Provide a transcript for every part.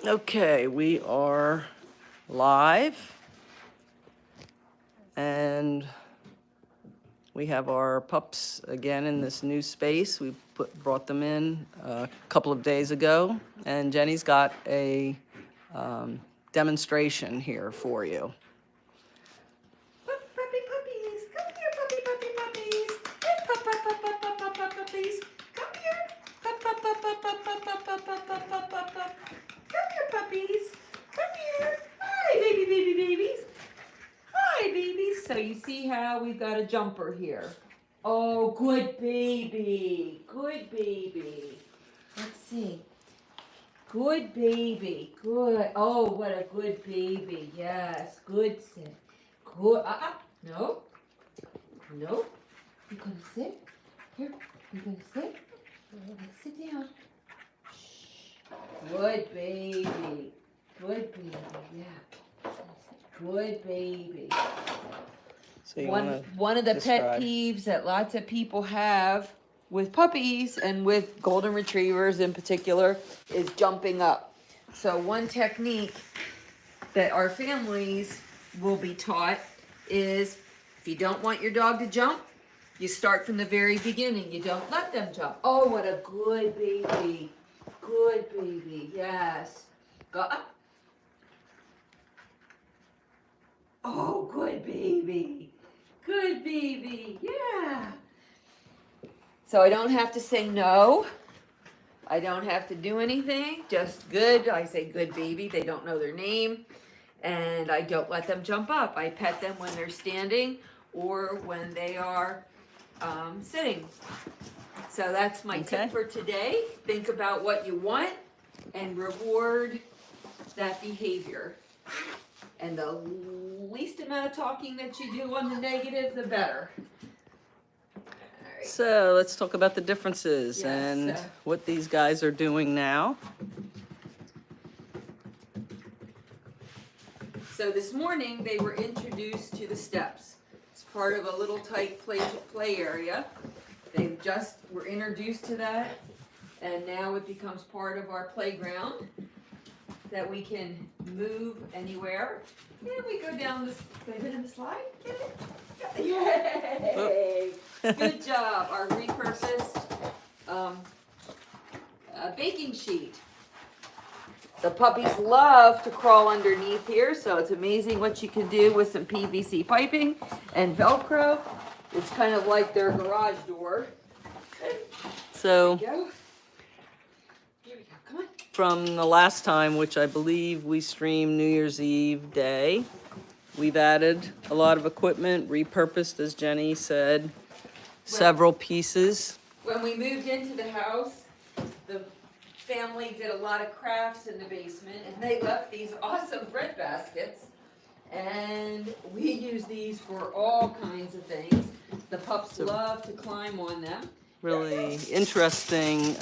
Okay, we are live, and we have our pups again in this new space. We brought them in a couple of days ago, and Jenny's got a demonstration here for you. Puppy puppies, come here, puppy puppies. Hey, puppies, come here. Come here, puppies. Come here. Hi, babies. Hi, babies. So you see how we've got a jumper here. Oh, good baby. Good baby. Let's see. Good baby. Good. Oh, what a good baby. Yes. Good sit. Good. No. No. You gonna sit? Here. You gonna sit? Let's sit down. Shh. Good baby. Good baby. Yeah. Good baby. So you One of the describe. pet peeves that lots of people have with puppies and with golden retrievers in particular is jumping up. So one technique that our families will be taught is if you don't want your dog to jump, you start from the very beginning. You don't let them jump. Oh, what a good baby. Good baby. Yes. Go up. Oh, good baby. Good baby. Yeah. So I don't have to say no. I don't have to do anything. Just good. I say good baby. They don't know their name. And I don't let them jump up. I pet them when they're standing or when they are sitting. So that's my tip for today. Think about what you want and reward that behavior. And the least amount of talking that you do on the negative, the better. So let's talk about the differences Yes, and what these guys are doing now. So this morning they were introduced to the steps. It's part of a little tight play area. They just were introduced to that, and now it becomes part of our playground that we can move anywhere. Yeah, we go down this. Can I go down the slide? Get it? Yay! Good job. Our repurposed baking sheet. The puppies love to crawl underneath here, so it's amazing what you can do with some PVC piping and Velcro. It's kind of like their garage door. So Here we go. Here we go. Come on. from the last time, which I believe we streamed New Year's Eve day, we've added a lot of equipment, repurposed, as Jenny said, several pieces. When we moved into the house, the family did a lot of crafts in the basement, and they left these awesome bread baskets. And we use these for all kinds of things. The pups love to climb on them. Really interesting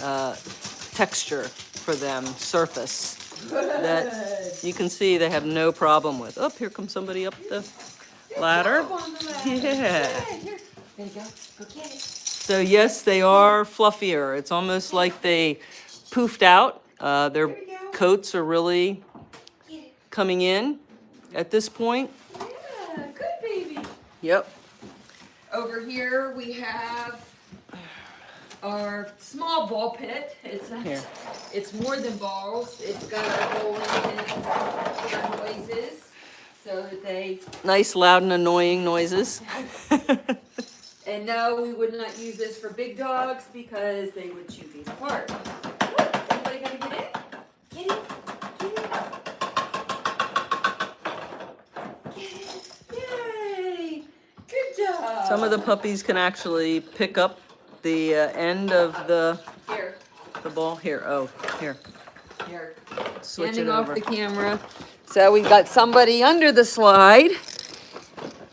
texture for them, surface, that you can see they have no problem with. Oh, here comes somebody up the ladder. Yeah. Here. There you go. Go get it. So yes, they are fluffier. It's almost like they poofed out. Their coats are really coming in at this point. Yeah, good baby. Yep. Over here we have our small ball pit. Here. It's more than balls. It's got a hole in it for noises, so that they. Nice, loud, and annoying noises. And no, we would not use this for big dogs because they would chew these apart. Look, anybody gonna get it? Get it? Get it? Get it? Yay! Good job. Some of the puppies can actually pick up the end of the Here. ball. Here, oh, here. Here. Switch it Handing off over. the camera. So we've got somebody under the slide.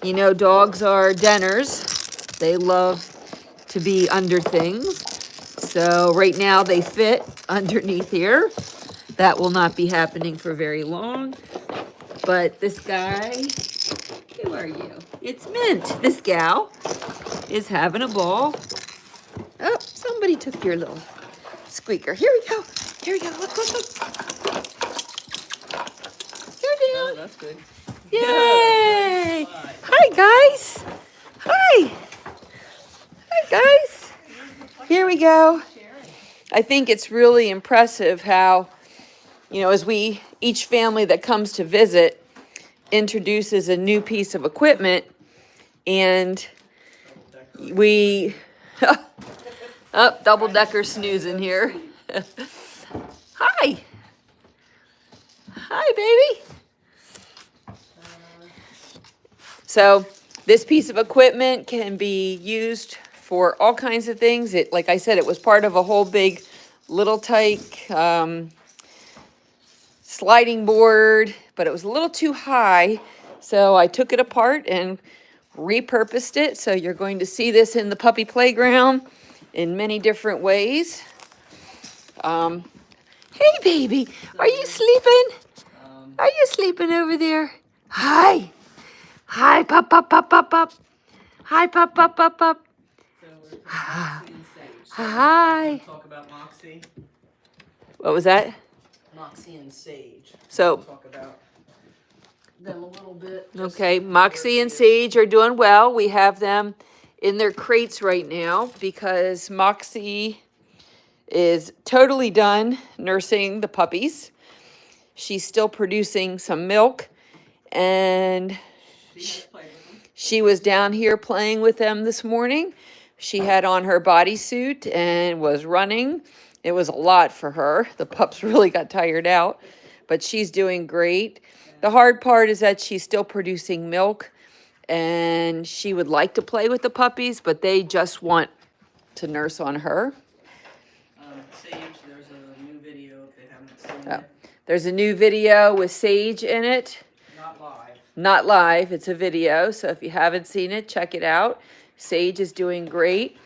You know, dogs are denners. They love to be under things. So right now they fit underneath here. That will not be happening for very long. But this guy, who are you? It's Mint. This gal is having a ball. Oh, somebody took your little squeaker. Here we go. Here we go. Look, look, look. that's good. Yay! Hi, guys. Hi. Hi, guys. Here we go. I think it's really impressive how, you know, as each family that comes to visit introduces a new piece of equipment, and we, oh, double-decker snoozing here. Hi. Hi, baby. So this piece of equipment can be used for all kinds of things. It, like I said, it was part of a whole big Little Tyke sliding board, but it was a little too high. So I took it apart and repurposed it. So you're going to see this in the puppy playground in many different ways. Hey, baby, are you sleeping? Are you sleeping over there? Hi. Hi, pup, pup, pup, pup, pup. Hi, pup, pup, pup, pup. Hi. Talk about Moxie. What was that? Moxie and Sage. So, Talk about them a little bit. okay, Moxie and Sage are doing well. We have them in their crates right now because Moxie is totally done nursing the puppies. She's still producing some milk, and she was down here playing with them this morning. She had on her bodysuit and was running. It was a lot for her. The pups really got tired out, but she's doing great. The hard part is that she's still producing milk, and she would like to play with the puppies, but they just want to nurse on her. Sage, there's a new video if they haven't seen it. There's a new video with Sage in it. Not live. Not live, it's a video, so if you haven't seen it, check it out. Sage is doing great.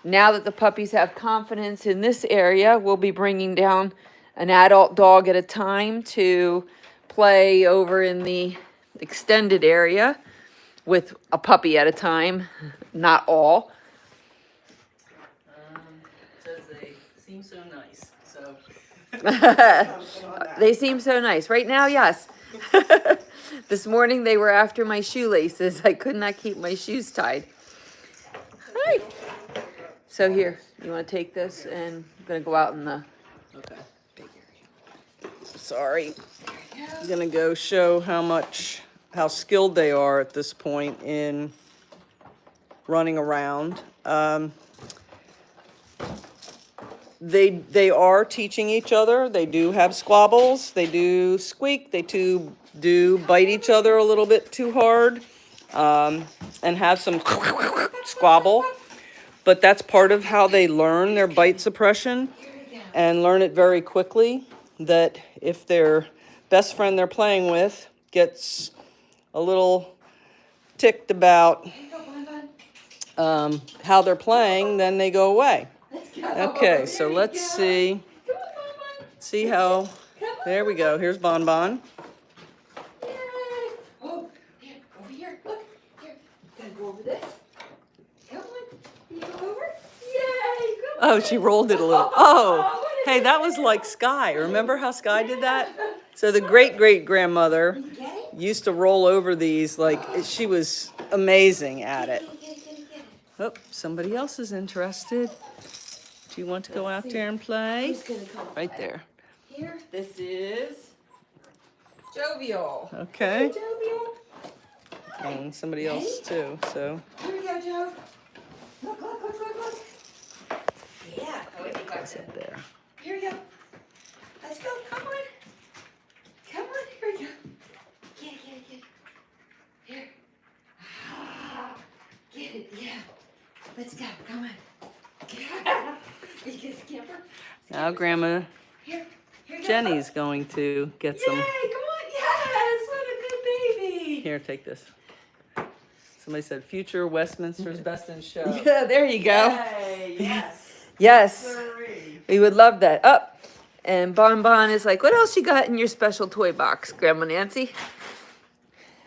Now that the puppies have confidence in this area, we'll be bringing down an adult dog at a time to play over in the extended area with a puppy at a time, not all. Says they seem so nice, so. They seem so nice. Right now, yes. This morning they were after my shoelaces. I could not keep my shoes tied. Hi. So here, you want to take this, and I'm going to go out in the... Okay. Sorry. I'm gonna go show how skilled they are at this point in running around. They are teaching each other. They do have squabbles. They do squeak. They do bite each other a little bit too hard, and have some squabble. But that's part of how they learn their bite suppression, and learn it very quickly, that if their best friend they're playing with gets a little ticked about how they're playing, then they go away. Okay, so let's see how, there we go, here's Bon Bon. Oh, here, over here, look, here, gotta go over this. Come on, you go over? Yay, come on. Oh, she rolled it a little. Oh, hey, that was like Sky. Remember how Sky did that? So the great-great-grandmother used to roll over these, like, she was amazing at it. Oh, somebody else is interested. Do you want to go out there and play? Right there. Here, this is Jovial. Okay. Hey, Jovial. And somebody else too, so. Here we go, Joe. Look, look, look, look, look. Yeah, That's up there. here we go. Let's go, come on. Come on, here we go. Get it, get it, get it. Here. Ah, get it, yeah. Let's go, come on. You can scamper. Now Grandma Here, here you go. Jenny's going to get some. Yay, come on, yes, what a good baby. Here, take this. Somebody said future Westminster's Best in Show. Yeah, there you go. Yay, yes. Yes, Sorry. we would love that. Up. And Bon Bon is like, what else you got in your special toy box, Grandma Nancy?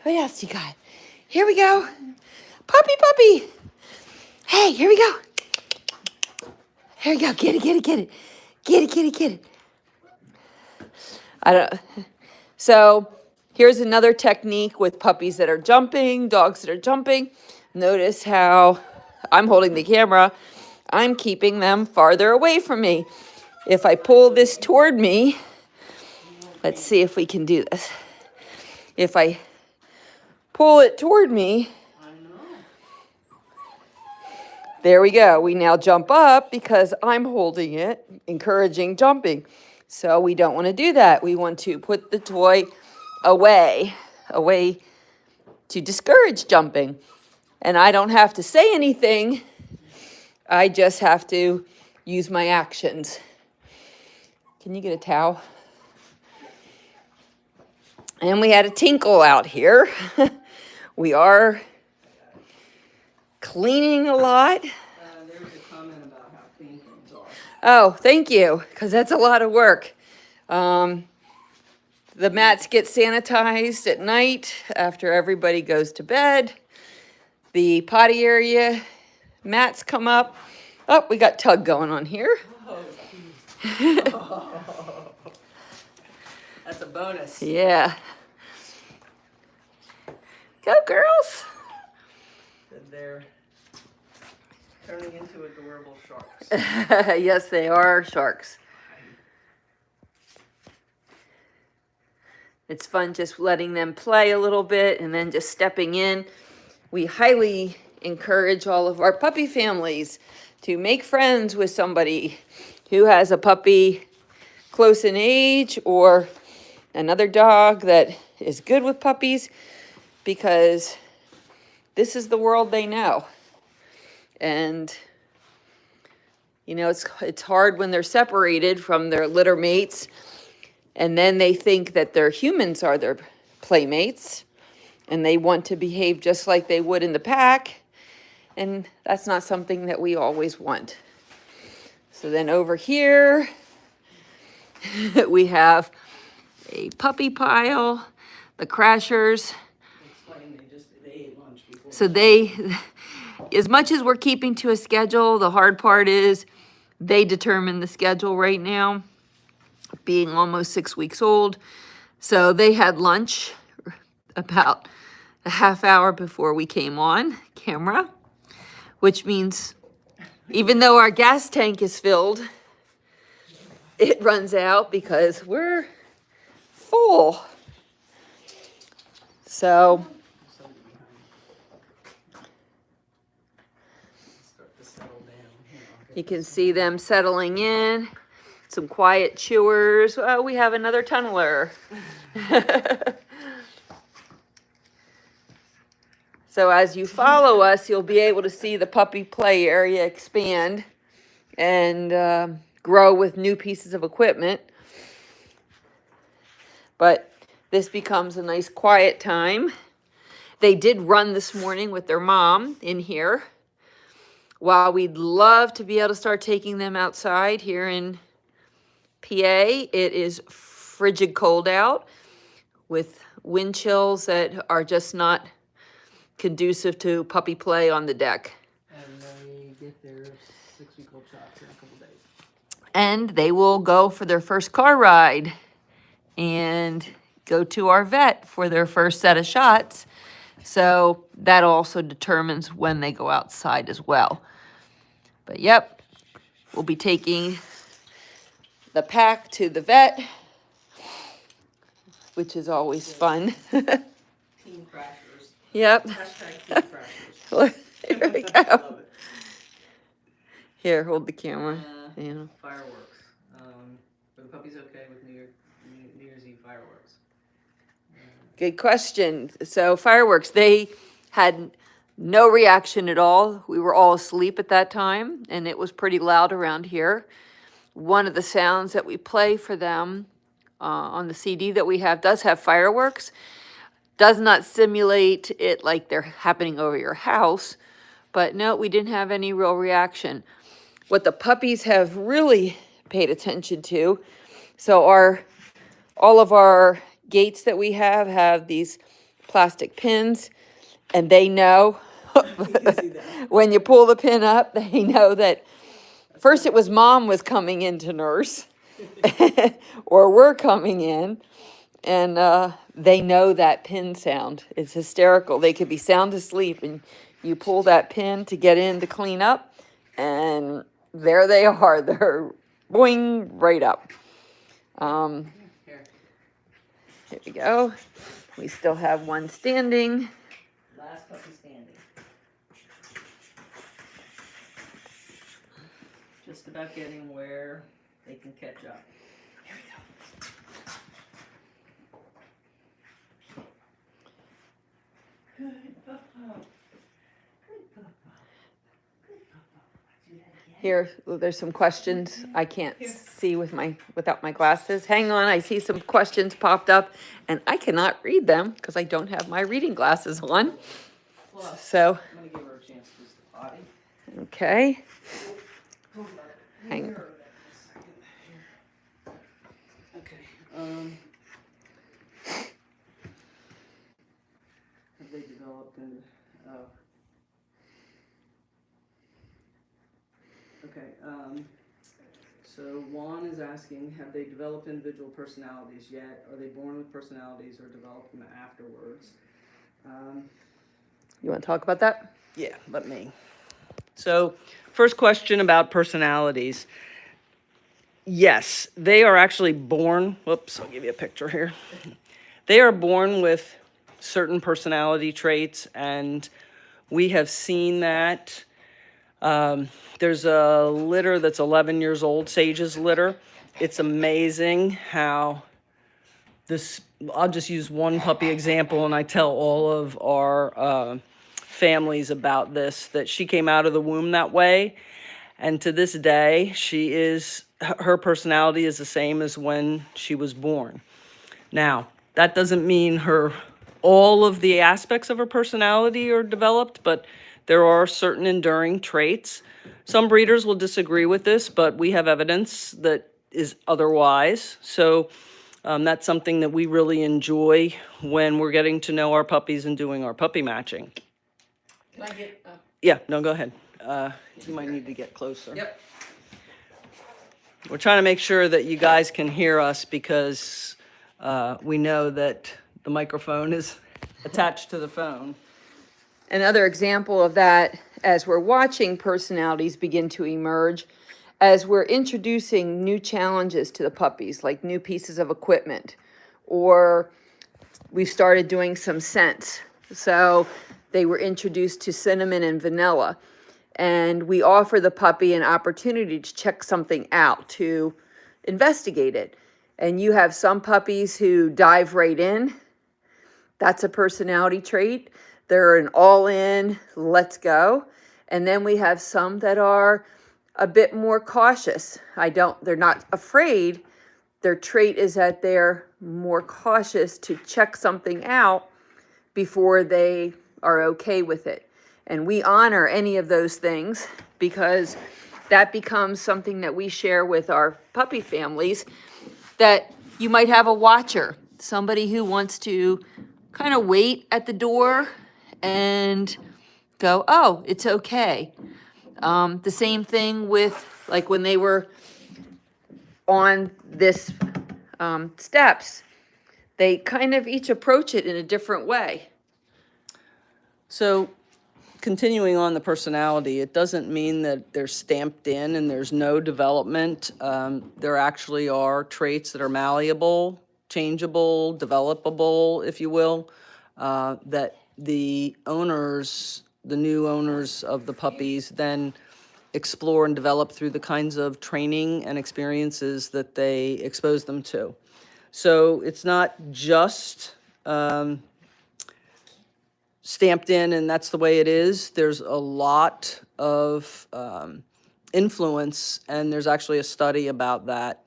What else you got? Here we go. Puppy, puppy. Hey, here we go. Here we go. Get it, get it, get it. Get it, get it, get it. I don't. So Here's another technique with puppies that are jumping, dogs that are jumping. Notice how I'm holding the camera. I'm keeping them farther away from me. If I pull this toward me, let's see if we can do this. If I pull it toward me, there we go. We now jump up because I'm holding it, encouraging jumping. So we don't want to do that. We want to put the toy away to discourage jumping. And I don't have to say anything. I just have to use my actions. Can you get a towel? And we had a tinkle out here. We are cleaning a lot. There was a comment about how clean things are. Oh, thank you, because that's a lot of work. The mats get sanitized at night after everybody goes to bed. The potty area mats come up. Oh, we got tug going on here. That's a bonus. Yeah. Go, girls. They're turning into adorable sharks. Yes, they are sharks. It's fun just letting them play a little bit and then just stepping in. We highly encourage all of our puppy families to make friends with somebody who has a puppy close in age or another dog that is good with puppies, because this is the world they know. And you know, it's hard when they're separated from their litter mates, and then they think that their humans are their playmates, and they want to behave just like they would in the pack, and that's not something that we always want. So then over here, we have a puppy pile, the Crashers. They ate lunch before. So they, as much as we're keeping to a schedule, the hard part is they determine the schedule right now, being almost 6 weeks old. So they had lunch about a half hour before we came on camera, which means even though our gas tank is filled, it runs out because we're full. So Start to settle down. you can see them settling in, some quiet chewers. Oh, we have another tunneler. So as you follow us, you'll be able to see the puppy play area expand and grow with new pieces of equipment. But this becomes a nice quiet time. They did run this morning with their mom in here. While we'd love to be able to start taking them outside here in PA, it is frigid cold out with wind chills that are just not conducive to puppy play on the deck. And they get their 6-week-old shots in a couple days. And they will go for their first car ride and go to our vet for their first set of shots. So that also determines when they go outside as well. But yep, we'll be taking the pack to the vet, which is always fun. Team crashers. Yep. Hashtag team crashers. Here we go. Here, hold the camera. Yeah. Fireworks. Are the puppies okay with New Year's Eve fireworks? Good question. So fireworks, they had no reaction at all. We were all asleep at that time, and it was pretty loud around here. One of the sounds that we play for them on the CD that we have does have fireworks. Does not simulate it like they're happening over your house, but no, we didn't have any real reaction. What the puppies have really paid attention to, so all of our gates that we have these plastic pins, and they know when you pull the pin up, they know that first it was mom was coming in to nurse or we're coming in, and they know that pin sound. It's hysterical. They could be sound asleep, and you pull that pin to get in to clean up, and there they are. They're boing right up. Here we go. We still have one standing. Last puppy standing. Just about getting where they can catch up. Here we go. Good papa. Good papa. Good papa. Do that again. Here, there's some questions. I can't see without my glasses. Hang on, I see some questions popped up, and I cannot read them because I don't have my reading glasses on. Plus, So, I'm going to give her a chance to use the potty. okay. Hang Hang. Okay. Have they developed in? Oh. Okay. So Juan is asking, have they developed individual personalities yet? Are they born with personalities or develop them afterwards? You want to talk about that? Yeah, let me. So, first question about personalities. Yes, they are actually born. Whoops, I'll give you a picture here. They are born with certain personality traits, and we have seen that. There's a litter that's 11 years old, Sage's litter. It's amazing how this, I'll just use one puppy example, and I tell all of our families about this, that she came out of the womb that way. And to this day, her personality is the same as when she was born. Now, that doesn't mean all of the aspects of her personality are developed, but there are certain enduring traits. Some breeders will disagree with this, but we have evidence that is otherwise. So that's something that we really enjoy when we're getting to know our puppies and doing our puppy matching. Can I get? Yeah, no, go ahead. You might need to get closer. Yep. We're trying to make sure that you guys can hear us because we know that the microphone is attached to the phone. Another example of that, as we're watching personalities begin to emerge, as we're introducing new challenges to the puppies, like new pieces of equipment, or we've started doing some scents. So they were introduced to cinnamon and vanilla, and we offer the puppy an opportunity to check something out, to investigate it. And you have some puppies who dive right in. That's a personality trait. They're an all-in, let's go. And then we have some that are a bit more cautious. They're not afraid. Their trait is that they're more cautious to check something out before they are okay with it. And we honor any of those things because that becomes something that we share with our puppy families, that you might have a watcher, somebody who wants to kind of wait at the door and go, oh, it's okay. The same thing with, like, when they were on this steps, they kind of each approach it in a different way. So, continuing on the personality, it doesn't mean that they're stamped in and there's no development. There actually are traits that are malleable, changeable, developable, if you will, that the new owners of the puppies then explore and develop through the kinds of training and experiences that they expose them to. So it's not just stamped in and that's the way it is. There's a lot of influence, and there's actually a study about that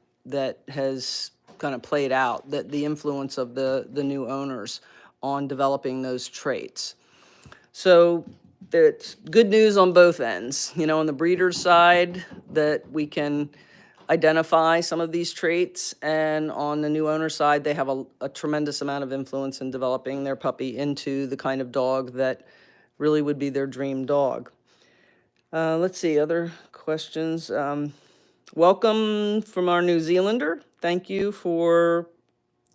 has kind of played out, that the influence of the new owners on developing those traits. So it's good news on both ends. On the breeder's side, that we can identify some of these traits, and on the new owner side, they have a tremendous amount of influence in developing their puppy into the kind of dog that really would be their dream dog. Let's see, other questions. Welcome from our New Zealander. Thank you for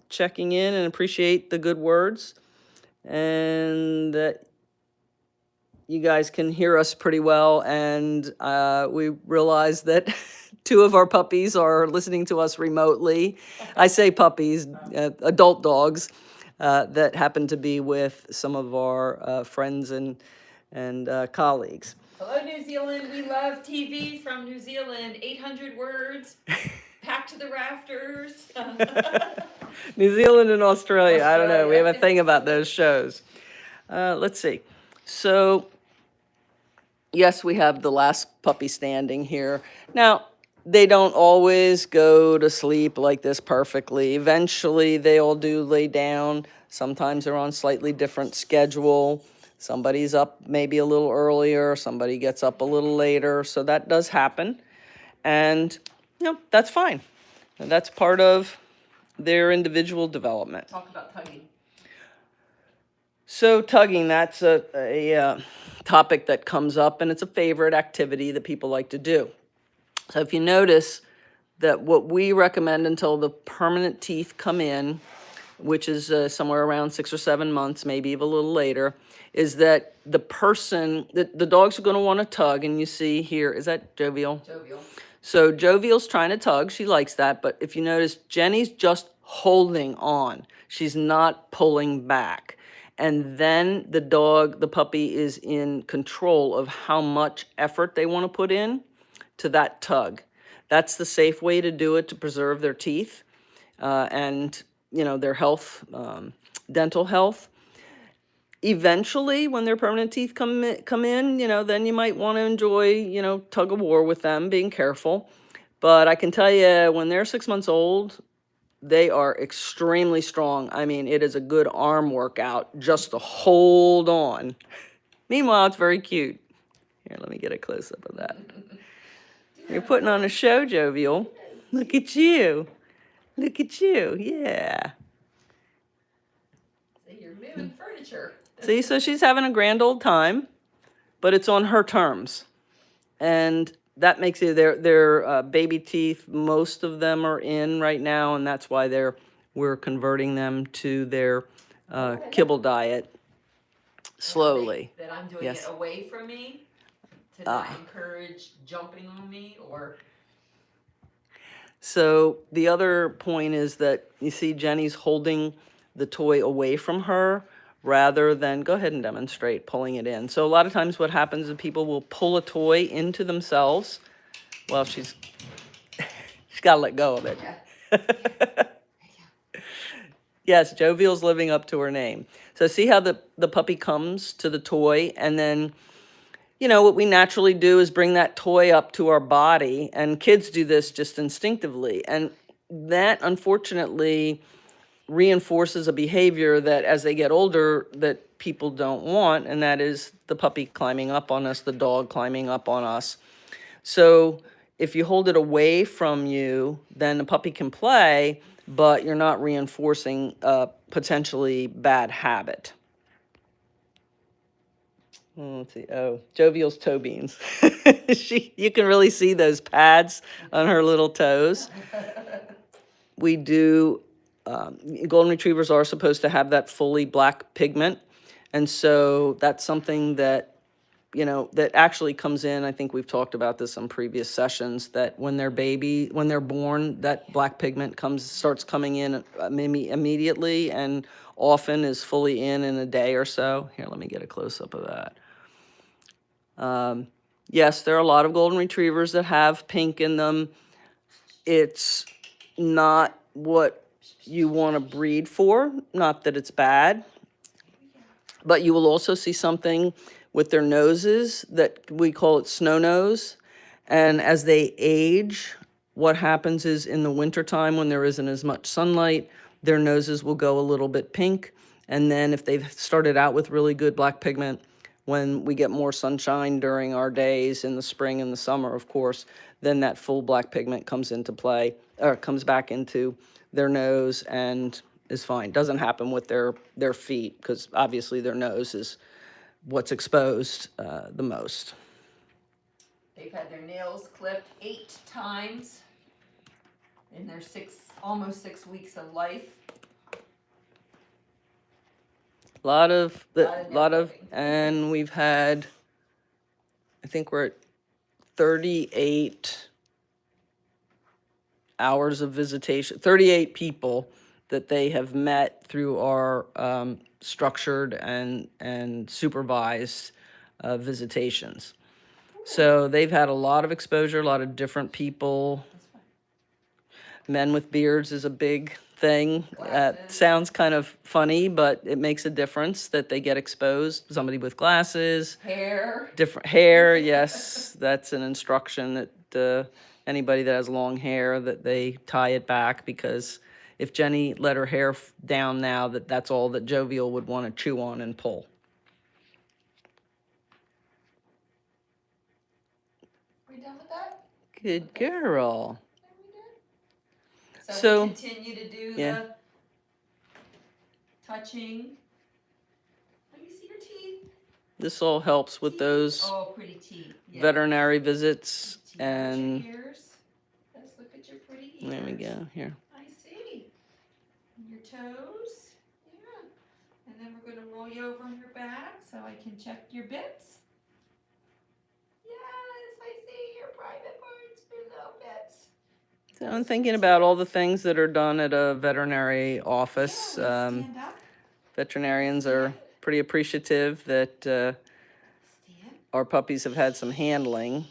checking in and appreciate the good words, and that you guys can hear us pretty well. And we realize that two of our puppies are listening to us remotely. I say puppies, adult dogs that happen to be with some of our friends and colleagues. Hello, New Zealand. We love TV from New Zealand. 800 words, packed to the rafters. New Zealand and Australia. I don't know. We have a thing about those shows. Let's see. So, yes, we have the last puppy standing here. Now, they don't always go to sleep like this perfectly. Eventually, they all do lay down. Sometimes they're on slightly different schedule. Somebody's up maybe a little earlier. Somebody gets up a little later. So that does happen. And, that's fine. And that's part of their individual development. Talk about tugging. So tugging, that's a topic that comes up, and it's a favorite activity that people like to do. So if you notice that what we recommend until the permanent teeth come in, which is somewhere around 6 or 7 months, maybe even a little later, is that the dogs are going to want to tug, and you see here, is that Jovial? Jovial. So Jovial's trying to tug. She likes that. But if you notice, Jenny's just holding on. She's not pulling back. And then the puppy is in control of how much effort they want to put in to that tug. That's the safe way to do it to preserve their teeth and, their health, dental health. Eventually, when their permanent teeth come in, then you might want to enjoy, tug of war with them, being careful. But I can tell you, when they're 6 months old, they are extremely strong. I mean, it is a good arm workout just to hold on. Meanwhile, it's very cute. Here, let me get a close-up of that. You're putting on a show, Jovial. Look at you. Look at you. Yeah. So you're moving furniture. See, so she's having a grand old time, but it's on her terms. And that makes it their baby teeth, most of them are in right now, and that's why we're converting them to their kibble diet slowly. That I'm doing Yes. it away from me to not encourage jumping on me or... So the other point is that you see Jenny's holding the toy away from her rather than, go ahead and demonstrate, pulling it in. So a lot of times what happens is people will pull a toy into themselves. Well, she's got to let go of it. Yeah. Yes, Jovial's living up to her name. So see how the puppy comes to the toy, and then, what we naturally do is bring that toy up to our body, and kids do this just instinctively. And that, unfortunately, reinforces a behavior that as they get older that people don't want, and that is the puppy climbing up on us, the dog climbing up on us. So if you hold it away from you, then the puppy can play, but you're not reinforcing a potentially bad habit. Let's see. Oh, Jovial's toe beans. You can really see those pads on her little toes. We do, golden retrievers are supposed to have that fully black pigment. And so that's something that, that actually comes in. I think we've talked about this on previous sessions, that when they're born, that black pigment starts coming in immediately and often is fully in a day or so. Here, let me get a close-up of that. Yes, there are a lot of golden retrievers that have pink in them. It's not what you want to breed for, not that it's bad, but you will also see something with their noses that we call it snow nose. And as they age, what happens is in the wintertime when there isn't as much sunlight, their noses will go a little bit pink. And then if they've started out with really good black pigment, when we get more sunshine during our days in the spring and the summer, of course, then that full black pigment comes into play, or comes back into their nose and is fine. Doesn't happen with their feet, because obviously their nose is what's exposed the most. They've had their nails clipped 8 times in their almost 6 weeks of life. lot of, Lot of networking. and we've had, I think we're at 38 hours of visitation, 38 people that they have met through our structured and supervised visitations. So they've had a lot of exposure, a lot of different people. Men with beards is a big thing. Glasses. Sounds kind of funny, but it makes a difference that they get exposed. Somebody with glasses, Hair. different hair, yes, that's an instruction that anybody that has long hair, that they tie it back, because if Jenny let her hair down now, that's all that Jovial would want to chew on and pull. We done with that? Good girl. Are we good? So, we continue to do yeah. the touching. Let me see your teeth. This all helps with those Oh, pretty teeth. Yeah. veterinary visits, Teeth. and Your ears. Let's look at your pretty ears. there we go, here. I see. And your toes. Yeah. And then we're going to roll you over on your back so I can check your bits. Yes, I see your private parts, your little bits. So I'm thinking about all the things that are done at a veterinary office. Yeah, stand up. Veterinarians are pretty appreciative that Stand. our puppies have had some handling. I know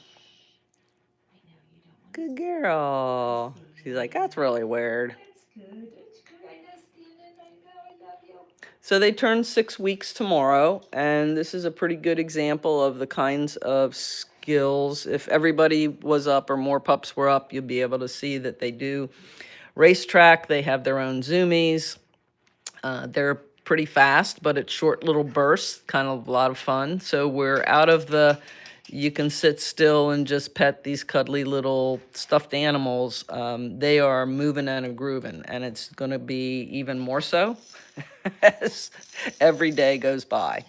you don't want Good girl. She's like, that's really weird. That's good. That's good. I know, Steven. I know. I love you. So they turn 6 weeks tomorrow, and this is a pretty good example of the kinds of skills. If everybody was up or more pups were up, you'll be able to see that they do racetrack. They have their own zoomies. They're pretty fast, but it's short little bursts, kind of a lot of fun. So we're out of the, you can sit still and just pet these cuddly little stuffed animals. They are moving and grooving, and it's going to be even more so as every day goes by.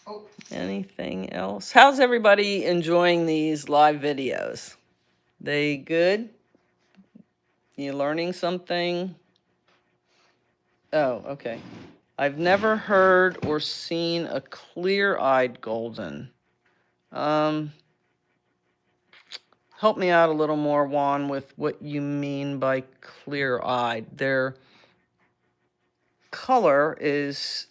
Oh. Anything else? How's everybody enjoying these live videos? They good? You learning something? Oh, okay. I've never heard or seen a clear-eyed golden. Help me out a little more, Juan, with what you mean by clear-eyed. Their color is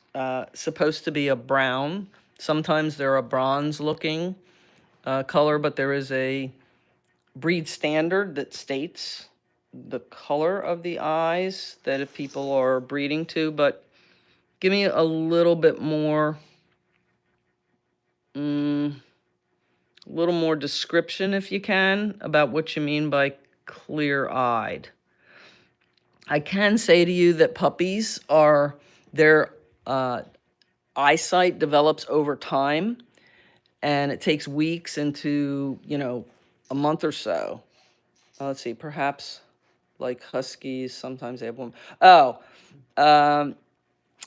supposed to be a brown. Sometimes they're a bronze-looking color, but there is a breed standard that states the color of the eyes that if people are breeding to, but give me a little bit more, a little more description, if you can, about what you mean by clear-eyed. I can say to you that puppies are, their eyesight develops over time, and it takes weeks into, a month or so. Let's see, perhaps like huskies, sometimes they have one.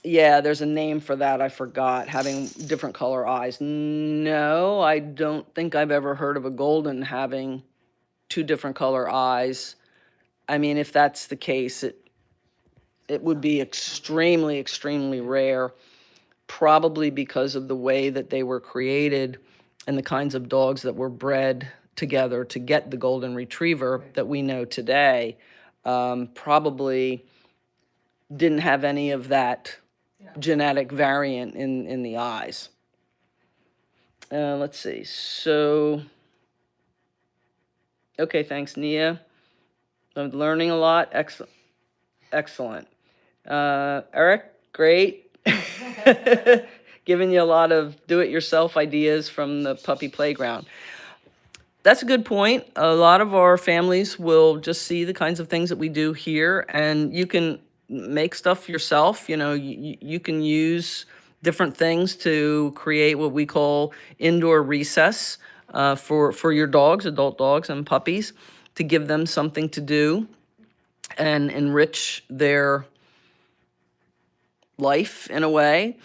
Yeah, there's a name for that. I forgot, having different color eyes. No, I don't think I've ever heard of a golden having two different color eyes. I mean, if that's the case, it would be extremely, extremely rare, probably because of the way that they were created and the kinds of dogs that were bred together to get the golden retriever that we know today. Probably didn't have any of that genetic variant in the eyes. Let's see. So, okay, thanks, Nia. I'm learning a lot. Excellent. Eric, great. Giving you a lot of do-it-yourself ideas from the puppy playground. That's a good point. A lot of our families will just see the kinds of things that we do here, and you can make stuff yourself. You can use different things to create what we call indoor recess for your dogs, adult dogs and puppies, to give them something to do and enrich their life in a way.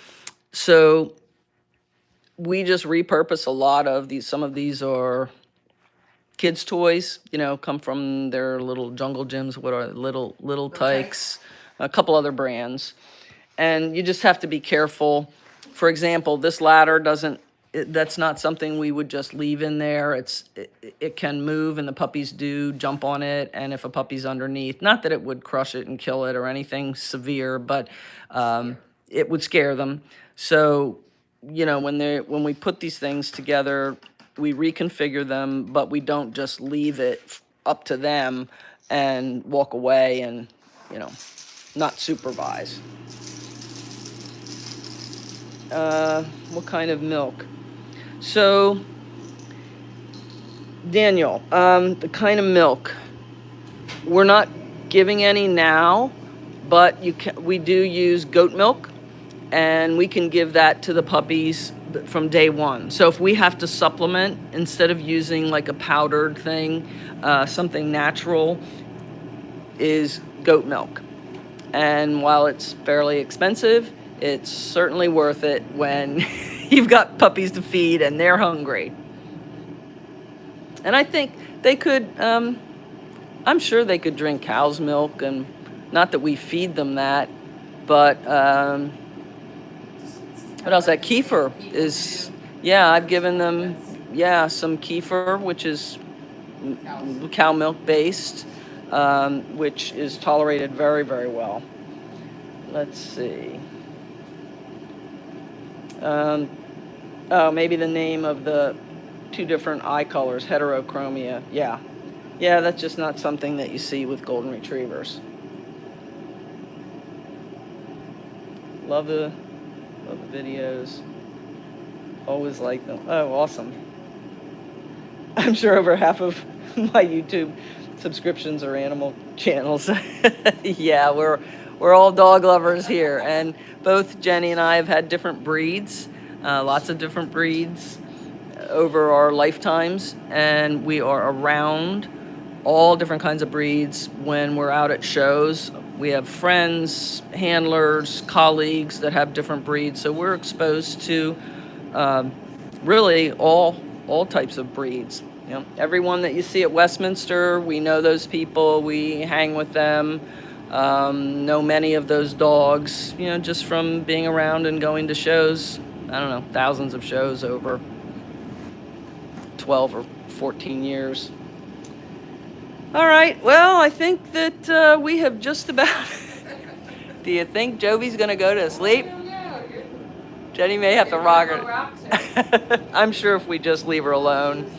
So we just repurpose a lot of these. Some of these are kids' toys, come from their little jungle gyms. What are they? Little tykes. a couple other brands. And you just have to be careful. For example, this ladder doesn't, that's not something we would just leave in there. It can move, and the puppies do jump on it. And if a puppy's underneath, not that it would crush it and kill it or anything severe, but it would scare them. So, you know, when we put these things together, we reconfigure them, but we don't just leave it up to them and walk away and, you know, not supervise. What kind of milk? So, Daniel, the kind of milk, we're not giving any now, but we do use goat milk, and we can give that to the puppies from day one. So if we have to supplement, instead of using like a powdered thing, something natural is goat milk. And while it's fairly expensive, it's certainly worth it when you've got puppies to feed and they're hungry. And I think they could, I'm sure they could drink cow's milk, and not that we feed them that, but what else? That kefir is, yeah, I've given them, yeah, some kefir, which is cow milk based, which is tolerated very, very well. Let's see. Oh, maybe the name of the two different eye colors, heterochromia. Yeah. Yeah, that's just not something that you see with golden retrievers. Love the videos. Always like them. Oh, awesome. I'm sure over half of my YouTube subscriptions are animal channels. Yeah, we're all dog lovers here, and both Jenny and I have had different breeds, lots of different breeds over our lifetimes, and we are around all different kinds of breeds when we're out at shows. We have friends, handlers, colleagues that have different breeds, so we're exposed to really all types of breeds. You know, everyone that you see at Westminster, we know those people, we hang with them, know many of those dogs, you know, just from being around and going to shows. I don't know, thousands of shows over 12 or 14 years. All right, well, I think that we have just about... Do you think Jovi's going to go to sleep? I don't know. Jenny may have to rock her. I'm sure if we just leave her alone.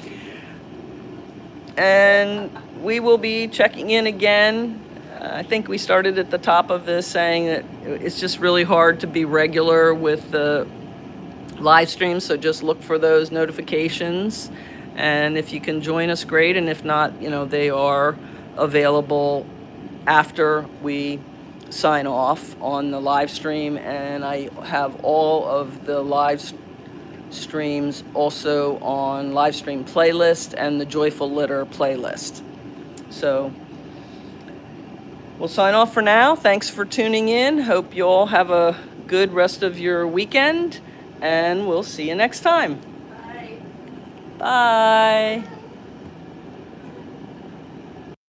And we will be checking in again. I think we started at the top of this saying that it's just really hard to be regular with the live streams, so just look for those notifications. And if you can join us, great. And if not, you know, they are available after we sign off on the live stream. And I have all of the live streams also on live stream playlist and the Joyful Litter playlist. So we'll sign off for now. Thanks for tuning in. Hope you all have a good rest of your weekend, and we'll see you next time. Bye.